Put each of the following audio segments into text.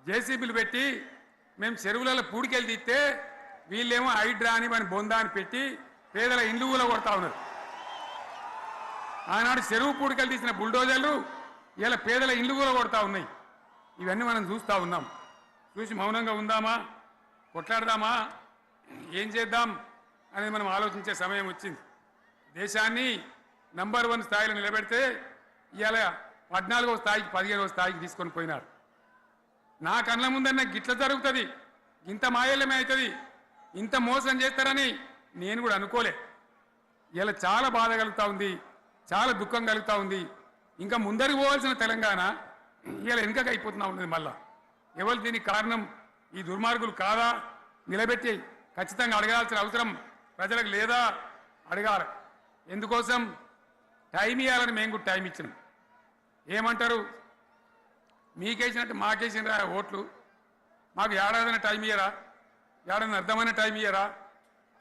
జేసీబీలు పెట్టి మేము చెరువులలో పూడికెళ్ళి తీస్తే వీళ్ళేమో హైడ్రా అని మన బొందా అని పెట్టి పేదల ఇండ్లు కూడా కొడతా ఉన్నారు. ఆనాడు చెరువు పూడికెళ్ళి తీసిన బుల్డోజర్లు ఇలా పేదల ఇండ్లు కూడా కొడతా ఉన్నాయి. ఇవన్నీ మనం చూస్తూ ఉన్నాం. చూసి మౌనంగా ఉందామా, కొట్లాడదామా, ఏం చేద్దాం అనేది మనం ఆలోచించే సమయం వచ్చింది. దేశాన్ని నంబర్ 1 స్థాయిలో నిలబెడితే ఇవాళ 14వ స్థాయికి 15వ స్థాయికి తీసుకొని పోయినారు. నా కళ్ళ ముందన్న గిట్ల జరుగుతుంది, ఇంత మాయల్యమే అవుతుంది, ఇంత మోసం చేస్తారని నేను కూడా అనుకోలే. ఇలా చాలా బాధ కలుగుతూ ఉంది, చాలా దుఃఖం కలుగుతూ ఉంది. ఇంకా ముందరికి పోవాల్సిన తెలంగాణ ఇలా వెనుకకు అయిపోతున్నా ఉన్నది. మళ్ళా ఎవరు దీనికి కారణం? ఈ దుర్మార్గులు కాదా? నిలబెట్టి ఖచ్చితంగా అడగాల్సిన అవసరం ప్రజలకు లేదా? అడగాలి. ఎందుకోసం? టైం ఇవ్వాలని మేము కూడా టైం ఇచ్చినాం. ఏమంటారు? మీకేసినట్టు మాకేసినరా ఓట్లు, మాకు ఏడాదిన టైం ఇయ్యరా, ఏడాదిన అర్థమైన టైం ఇయ్యరా,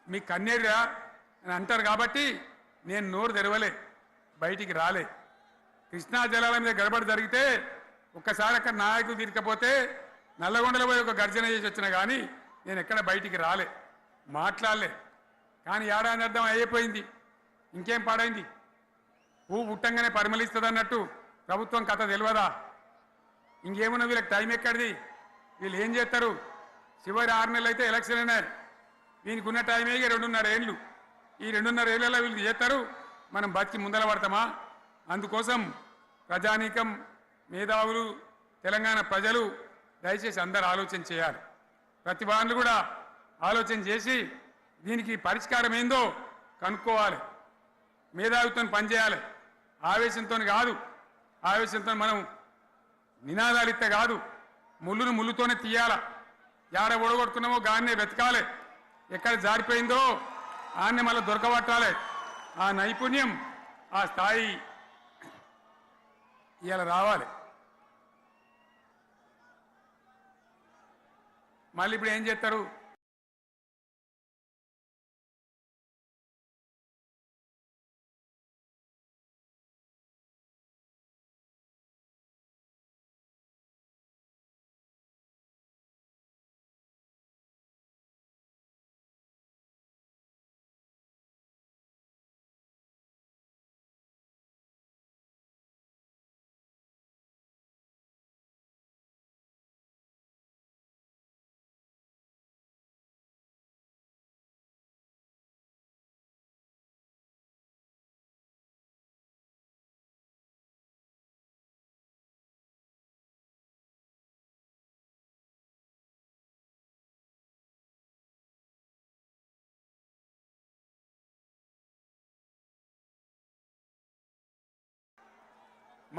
మీకు కన్నేరురా అని అంటారు. కాబట్టి నేను నోరు తెరవలే, బయటికి రాలే. కృష్ణా జలాల మీద గడబడి జరిగితే ఒక్కసారి అక్కడ నాయకులు తీరికపోతే నల్లగొండలో పోయి ఒక గర్జన చేసి వచ్చినా కానీ నేను ఎక్కడ బయటికి రాలే, మాట్లాడలే. కానీ ఏడాది అర్థం అయిపోయింది, ఇంకేం పాడైంది? పువ్వు పుట్టంగానే పరిమళిస్తుంది అన్నట్టు ప్రభుత్వం కథ తెలియదా? ఇంకేమన్నా వీళ్ళకి టైం ఎక్కడిది? వీళ్ళు ఏం చేస్తారు? చివరి 6 నెలలు అయితే ఎలక్షన్ అయినాయి. వీనికి ఉన్న టైమే 2.5 ఏళ్ళు. ఈ 2.5 ఏళ్ళలో వీళ్ళు చేస్తారు, మనం బతికి ముందర పడతామా? అందుకోసం ప్రజానీకం, మేధావులు, తెలంగాణ ప్రజలు దయచేసి అందరూ ఆలోచన చేయాలి. ప్రతి వాళ్ళు కూడా ఆలోచన చేసి దీనికి పరిష్కారం ఏందో కనుక్కోవాలి. మేధావితో పనిచేయాలి, ఆవేశంతో కాదు. ఆవేశంతో మనం నినాదాలు ఇస్తే కాదు, ముళ్ళును ముళ్ళుతోనే తీయాల. యాడ ఓడగొడుతున్నామో గాన్నే వెతకాలి, ఎక్కడ జారిపోయిందో ఆన్నే మళ్ళీ దొరకబట్టాలి. ఆ నైపుణ్యం, ఆ స్థాయి ఇవాళ రావాలి. మళ్ళీ ఇప్పుడు ఏం చేస్తారు?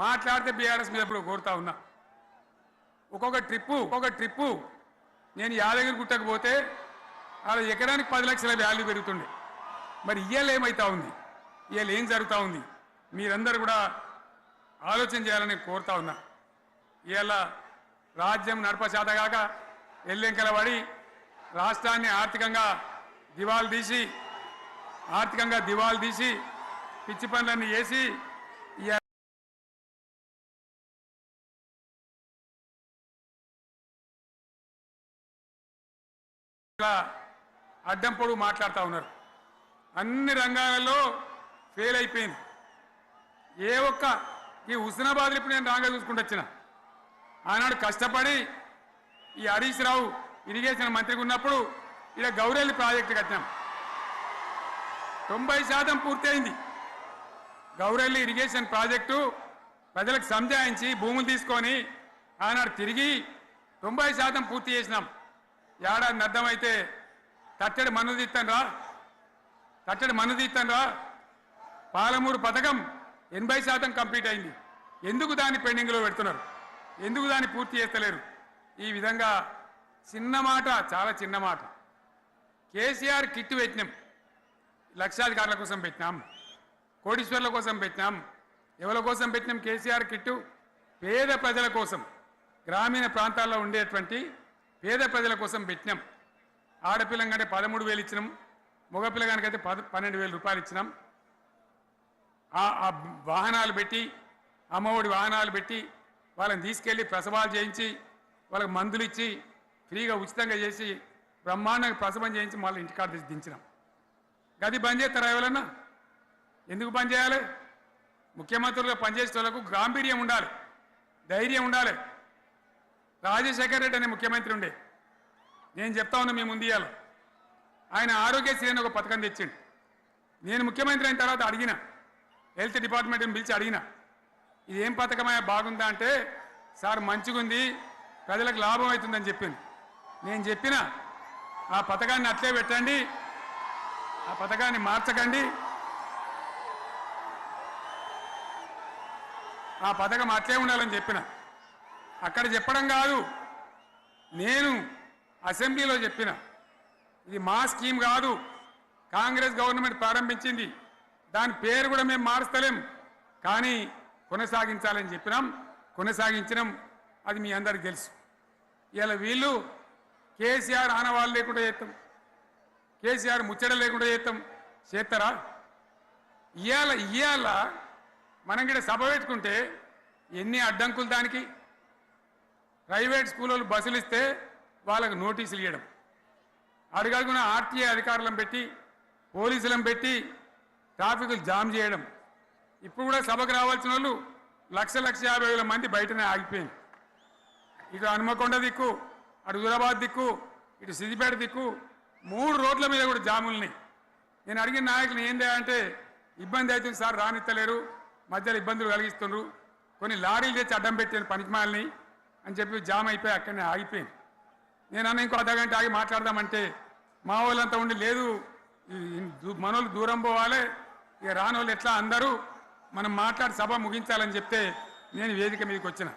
మాట్లాడితే బీఆర్ఎస్ మీద ఇప్పుడు కోరుతా ఉన్నా. ఒక్కొక్క ట్రిప్పు నేను యాదగిరి గుట్టకు పోతే అలా ఎకరానికి 10 లక్షల వాల్యూ పెరుగుతుండే. మరి ఇవాళ ఏమవుతా ఉంది? ఇవాళ ఏం జరుగుతూ ఉంది? మీరందరూ కూడా ఆలోచన చేయాలని కోరుతా ఉన్నా. ఇవాళ రాజ్యం నడపచేతగాక ఎల్లెంకల పడి రాష్ట్రాన్ని ఆర్థికంగా దివాలు తీసి పిచ్చి పనులన్నీ చేసి అడ్డం పొడుగు మాట్లాడుతూ ఉన్నారు. అన్ని రంగాలలో ఫెయిల్ అయిపోయింది. ఏ ఒక్క ఈ హుస్నాబాద్ ఇప్పుడు నేను రాగా చూసుకుంటూ వచ్చిన ఆనాడు కష్టపడి ఈ హరీష్ రావు ఇరిగేషన్ మంత్రిగా ఉన్నప్పుడు ఇలా గౌరెల్లి ప్రాజెక్టు కట్టినాం. 90% పూర్తయింది. గౌరెల్లి ఇరిగేషన్ ప్రాజెక్టు ప్రజలకు సంజాయించి భూములు తీసుకొని ఆనాడు తిరిగి 90% పూర్తి చేసినాం. ఏడాది అర్థమైతే తట్టడి మన్ను తీస్తాను రా. పాలమూరు పథకం 80% కంప్లీట్ అయింది. ఎందుకు దాన్ని పెండింగ్లో పెడుతున్నారు? ఎందుకు దాన్ని పూర్తి చేస్తలేరు? ఈ విధంగా చిన్న మాట, చాలా చిన్న మాట. కేసీఆర్ కిట్ పెట్టినాం, లక్షాధికారుల కోసం పెట్టినాం, కోటీశ్వర్ల కోసం పెట్టినాం. ఎవరి కోసం పెట్టినాం కేసీఆర్ కిట్టు? పేద ప్రజల కోసం, గ్రామీణ ప్రాంతాల్లో ఉండేటువంటి పేద ప్రజల కోసం పెట్టినాం. ఆడపిల్లకంటే 13,000 ఇచ్చినాం, మగపిల్లగానికైతే 12,000 రూపాయలు ఇచ్చినాం. ఆ వాహనాలు పెట్టి, అమ్మఒడి వాహనాలు పెట్టి వాళ్ళని తీసుకెళ్ళి ప్రసవాలు చేయించి వాళ్ళకి మందులు ఇచ్చి ఫ్రీగా ఉచితంగా చేసి బ్రహ్మాండంగా ప్రసవం చేయించి మళ్ళీ ఇంటికాడ తీసి దించినాం. గది బంద్ చేస్తారా ఎవరన్నా? ఎందుకు బంద్ చేయాలి? ముఖ్యమంత్రులుగా పనిచేసే వాళ్ళకు గాంభీర్యం ఉండాలి, ధైర్యం ఉండాలి. రాజశేఖర రెడ్డి అనే ముఖ్యమంత్రి ఉండే, నేను చెప్తా ఉన్నా మీ ముందు ఇయ్యాల. ఆయన ఆరోగ్యశ్రీ అని ఒక పథకం తెచ్చిండు. నేను ముఖ్యమంత్రి అయిన తర్వాత అడిగిన, హెల్త్ డిపార్ట్మెంట్ని పిలిచి అడిగిన, ఇది ఏం పథకమయ్యా బాగుందా అంటే, సార్ మంచిగుంది, ప్రజలకు లాభం అవుతుందని చెప్పింది. నేను చెప్పిన ఆ పథకాన్ని అట్లే పెట్టండి, ఆ పథకాన్ని మార్చకండి, ఆ పథకం అట్లే ఉండాలని చెప్పిన. అక్కడ చెప్పడం కాదు, నేను అసెంబ్లీలో చెప్పిన, ఇది మా స్కీమ్ కాదు, కాంగ్రెస్ గవర్నమెంట్ ప్రారంభించింది, దాని పేరు కూడా మేము మారుస్తలేం, కానీ కొనసాగించాలని చెప్పినాం, కొనసాగించినాం. అది మీ అందరికి తెలుసు. ఇలా వీళ్ళు కేసీఆర్ ఆనవాళ్ళు లేకుండా చేస్తాం, కేసీఆర్ ముచ్చట లేకుండా చేస్తారా? ఇవాళ మనం కూడా సభ పెట్టుకుంటే ఎన్ని అడ్డంకులు దానికి. ప్రైవేట్ స్కూళ్ళు బస్సులు ఇస్తే వాళ్ళకు నోటీసులు ఇవ్వడం, అడుగడుగున ఆర్టీఏ అధికారులను పెట్టి పోలీసులను పెట్టి ట్రాఫిక్లు జామ్ చేయడం. ఇప్పుడు కూడా సభకు రావాల్సిన వాళ్ళు 1,50,000 మంది బయటనే ఆగిపోయింది. ఇటు హనుమకొండ దిక్కు, అటు హుజరాబాద్ దిక్కు, ఇటు సిద్దిపేట దిక్కు 3 రోడ్ల మీద కూడా జాములని. నేను అడిగిన నాయకులు ఏందే అంటే, ఇబ్బంది అవుతుంది సార్, రానిత్తలేరు, మధ్యలో ఇబ్బందులు కలిగిస్తున్నారు, కొన్ని లారీలు తెచ్చి అడ్డం పెట్టాను పనికిమాలని అని చెప్పి జామ్ అయిపోయి అక్కడనే ఆగిపోయింది. నేను అన్న ఇంకో అర్ధగంట ఆగి మాట్లాడదామంటే మా వాళ్ళంతా ఉండి లేదు, మనోళ్ళు దూరం పోవాలి, ఇక రానోళ్ళు ఎట్లా అందరూ మనం మాట్లాడి సభ ముగించాలని చెప్తే నేను వేదిక మీదకి వచ్చిన.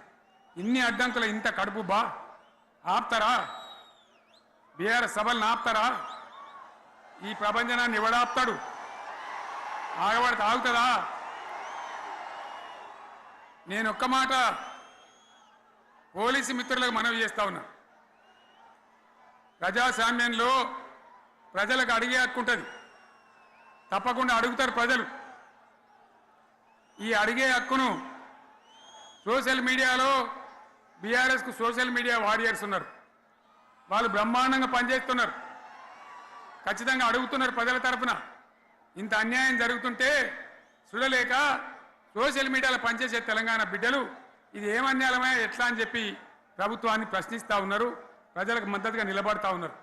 ఇన్ని అడ్డంకులు, ఇంత కడుపు ఆపుతారా? బీఆర్ఎస్ సభలను ఆపుతారా? ఈ ప్రపంచనాన్ని ఎవడాపుతాడు? ఆగబడితే ఆగుతుందా? నేను ఒక్క మాట పోలీసు మిత్రులకు మనవి చేస్తా ఉన్నా, ప్రజాస్వామ్యంలో ప్రజలకు అడిగే హక్కు ఉంటుంది, తప్పకుండా అడుగుతారు ప్రజలు. ఈ అడిగే హక్కును సోషల్ మీడియాలో బీఆర్ఎస్కు సోషల్ మీడియా వారియర్స్ ఉన్నారు, వాళ్ళు బ్రహ్మాండంగా పనిచేస్తున్నారు, ఖచ్చితంగా అడుగుతున్నారు ప్రజల తరఫున. ఇంత అన్యాయం జరుగుతుంటే చూడలేక సోషల్ మీడియాలో పనిచేసే తెలంగాణ బిడ్డలు ఇది ఏమన్యాయమే ఎట్లా అని చెప్పి ప్రభుత్వాన్ని ప్రశ్నిస్తూ ఉన్నారు, ప్రజలకు మద్దతుగా నిలబడతా ఉన్నారు.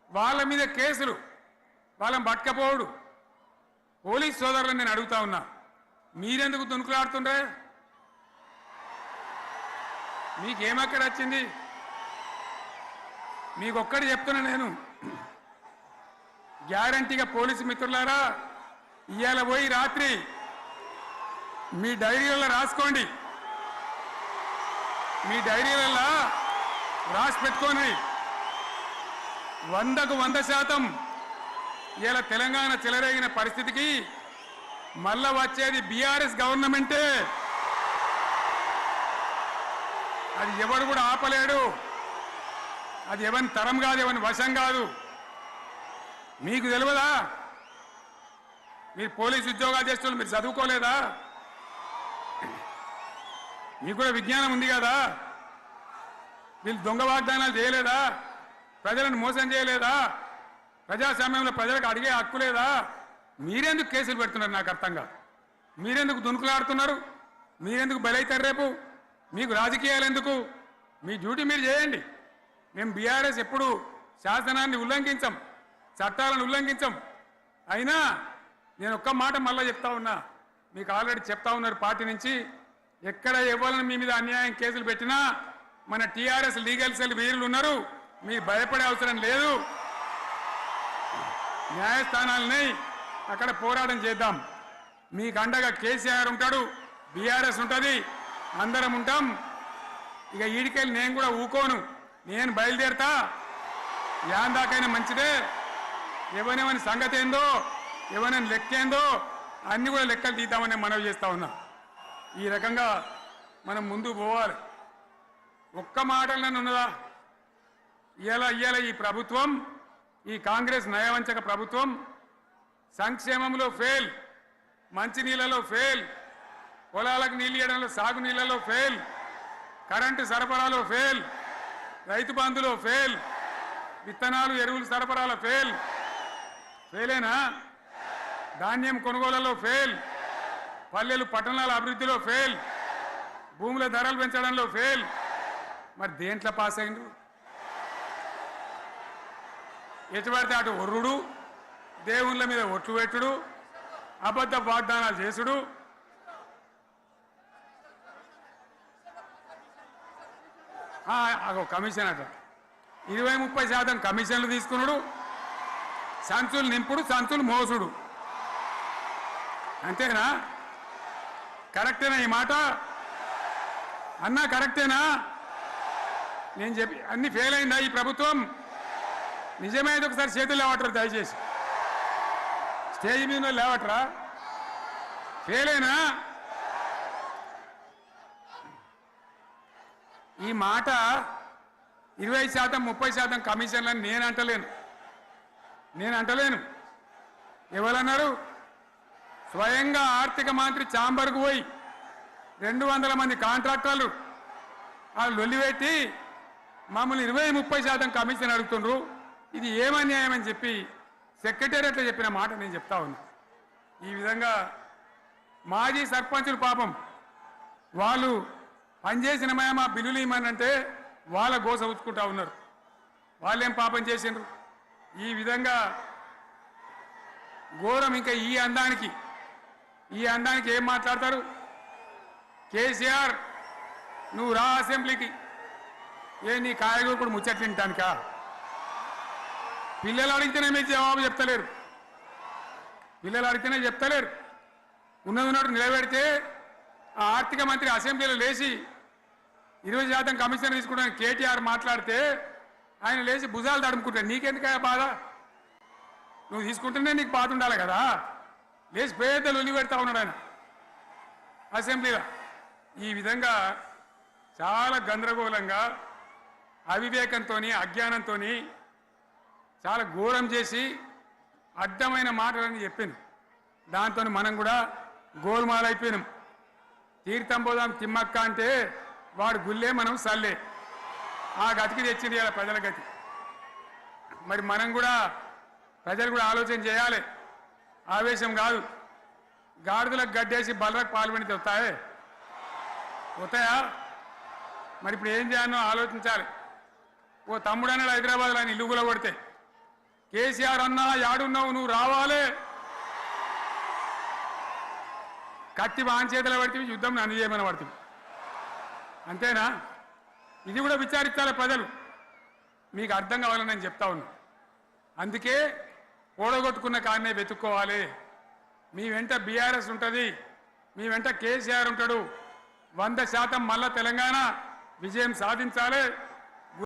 వాళ్ళ మీద కేసులు, వాళ్ళని పట్టుకపోవడు. పోలీస్ సోదరులను నేను అడుగుతా ఉన్నా, మీరెందుకు దునుకులాడుతుండ్రే? మీకేమక్కడ వచ్చింది? మీకొక్కటి చెప్తున్నా నేను, గ్యారంటీగా పోలీసు మిత్రులారా, ఇవాళ పోయి రాత్రి మీ డైరీలలో రాసుకోండి, మీ డైరీలలో రాసి పెట్టుకోండి. 100కు 100% ఇలా తెలంగాణ చెలరేగిన పరిస్థితికి మళ్ళా వచ్చేది బీఆర్ఎస్ గవర్నమెంటే. అది ఎవడు కూడా ఆపలేడు, అది ఎవరి తరం కాదు, ఎవరి వశం కాదు. మీకు తెలియదా? మీరు పోలీసు ఉద్యోగాలు చేస్తున్నారు, మీరు చదువుకోలేదా? మీకు కూడా విజ్ఞానం ఉంది కదా? వీళ్ళు దొంగ వాగ్దానాలు చేయలేదా? ప్రజలను మోసం చేయలేదా? ప్రజాస్వామ్యంలో ప్రజలకు అడిగే హక్కు లేదా? మీరెందుకు కేసులు పెడుతున్నారు? నాకు అర్థం కాదు. మీరెందుకు దునుకులాడుతున్నారు? మీరెందుకు బలైతారు? రేపు మీకు రాజకీయాలు ఎందుకు? మీ డ్యూటీ మీరు చేయండి. మేము బీఆర్ఎస్ ఎప్పుడు శాసనాన్ని ఉల్లంఘించం, చట్టాలను ఉల్లంఘించం. అయినా నేను ఒక్క మాట మళ్ళీ చెప్తా ఉన్నా, మీకు ఆల్రెడీ చెప్తా ఉన్నారు పార్టీ నుంచి, ఎక్కడ ఎవరిని మీ మీద అన్యాయం కేసులు పెట్టినా మన టీఆర్ఎస్ లీగల్ సెల్ వీరులు ఉన్నారు, మీరు భయపడే అవసరం లేదు. న్యాయస్థానాలని అక్కడ పోరాటం చేద్దాం. మీకు అండగా కేసీఆర్ ఉంటాడు, బీఆర్ఎస్ ఉంటుంది, అందరం ఉంటాం. ఇక ఈడికెళ్ళి నేను కూడా ఊకోను, నేను బయలుదేరతా. యాందాకైనా మంచిదే, ఎవరెవరి సంగతి ఏందో, ఎవరైనా లెక్కేందో అన్ని కూడా లెక్కలు తీద్దామని మనవి చేస్తా ఉన్నా. ఈ రకంగా మనం ముందు పోవాలి. ఒక్క మాటలను ఉన్నదా? ఇవాళ ఈ ప్రభుత్వం, ఈ కాంగ్రెస్ నయవంచక ప్రభుత్వం సంక్షేమంలో ఫెయిల్, మంచినీళ్ళలో ఫెయిల్, పొలాలకు నీళ్ళు ఇవ్వడంలో, సాగు నీళ్ళలో ఫెయిల్, కరెంటు సరఫరాలో ఫెయిల్, రైతు బంధులో ఫెయిల్, విత్తనాలు ఎరువులు సరఫరాలో ఫెయిలేనా? ధాన్యం కొనుగోళ్లలో ఫెయిల్, పల్లెలు పట్టణాల అభివృద్ధిలో ఫెయిల్, భూముల ధరలు పెంచడంలో ఫెయిల్. మరి దేంట్లో పాస్ అయిండు? ఎటుపడితే అటు ఒర్రుడు, దేవుళ్ళ మీద ఒట్లు పెట్టుడు, అబద్ధ వాగ్దానాలు చేసుడు. కమిషన్ అట 20-30% కమిషన్లు తీసుకున్నాడు, సంచులు నింపుడు, సంచులు మోసుడు. అంతేనా? కరెక్టేనా ఈ మాట అన్నా? కరెక్టేనా? నేను చెప్పి అన్ని ఫెయిల్ అయిందా ఈ ప్రభుత్వం? నిజమైతే ఒకసారి చేతులు లేవటరు దయచేసి, స్టేజ్ మీద లేవటరా? ఫెయిలేనా? ఈ మాట 20% 30% కమిషన్లని నేను అంటలేను. ఎవరన్నారు? స్వయంగా ఆర్థిక మంత్రి ఛాంబర్కు పోయి 200 మంది కాంట్రాక్టర్లు వాళ్ళు లొల్లిపెట్టి మమ్మల్ని 20-30% కమిషన్ అడుగుతుండ్రు, ఇది ఏమన్యాయమని చెప్పి సెక్రటేరియట్లో చెప్పిన మాట నేను చెప్తా ఉన్నా. ఈ విధంగా మాజీ సర్పంచులు పాపం వాళ్ళు పనిచేసిన మా బిల్లులు ఇమ్మనంటే వాళ్ళ గోస ఉచ్చుకుంటా ఉన్నారు. వాళ్ళేం పాపం చేసిండ్రు? ఈ విధంగా ఘోరం. ఇంకా ఈ అందానికి ఏం మాట్లాడతారు? కేసీఆర్ నువ్వు రా అసెంబ్లీకి, నీ కాయగూరకుడు ముచ్చట్లు తింటానికా? పిల్లలు అడిగితేనే మీకు జవాబు చెప్తలేరు. ఉన్నట్టు నిలబెడితే ఆ ఆర్థిక మంత్రి అసెంబ్లీలో లేచి 20% కమిషన్ తీసుకోవడానికి కేటీఆర్ మాట్లాడితే ఆయన లేచి భుజాలు తడుముకుంటాడు. నీకెందుకయ్యా బాధ? నువ్వు తీసుకుంటేనే నీకు బాధ ఉండాలి కదా. లేచి పేదలు ఉల్లి పెడతా ఉన్నాడు ఆయన అసెంబ్లీలో. ఈ విధంగా చాలా గందరగోళంగా, అవివేకంతో, అజ్ఞానంతో చాలా ఘోరం చేసి అడ్డమైన మాటలని చెప్పింది. దాంతో మనం కూడా గోల్మాలైపోయినాం. తీర్థం పోదాం తిమ్మక్క అంటే వాడు గుల్లే, మనం సల్లే. ఆ గతికి తెచ్చింది ఇలా ప్రజల గతి. మరి మనం కూడా, ప్రజలు కూడా ఆలోచన చేయాలి. ఆవేశం కాదు. గాడిదలకు గడ్డేసి బలరకు పాల్పడితే వస్తాయా? మరి ఇప్పుడు ఏం చేయాలో ఆలోచించాలి. ఓ తమ్ముడు అన్నాడు హైదరాబాద్లో, ఆయన ఇల్లు కూడా కొడితే, కేసీఆర్ అన్నా యాడున్నావు, నువ్వు రావాలి. కత్తి వాంచేతలు పడితే యుద్ధం నన్ను చేయమని పడుతుంది. అంతేనా? ఇది కూడా విచారించాలి ప్రజలు. మీకు అర్థం కావాలని నేను చెప్తా ఉన్నా. అందుకే ఓడగొట్టుకున్న కాడనే వెతుక్కోవాలి. మీ వెంట బీఆర్ఎస్ ఉంటుంది, మీ వెంట కేసీఆర్ ఉంటాడు. 100% మళ్ళా తెలంగాణ విజయం సాధించాలి.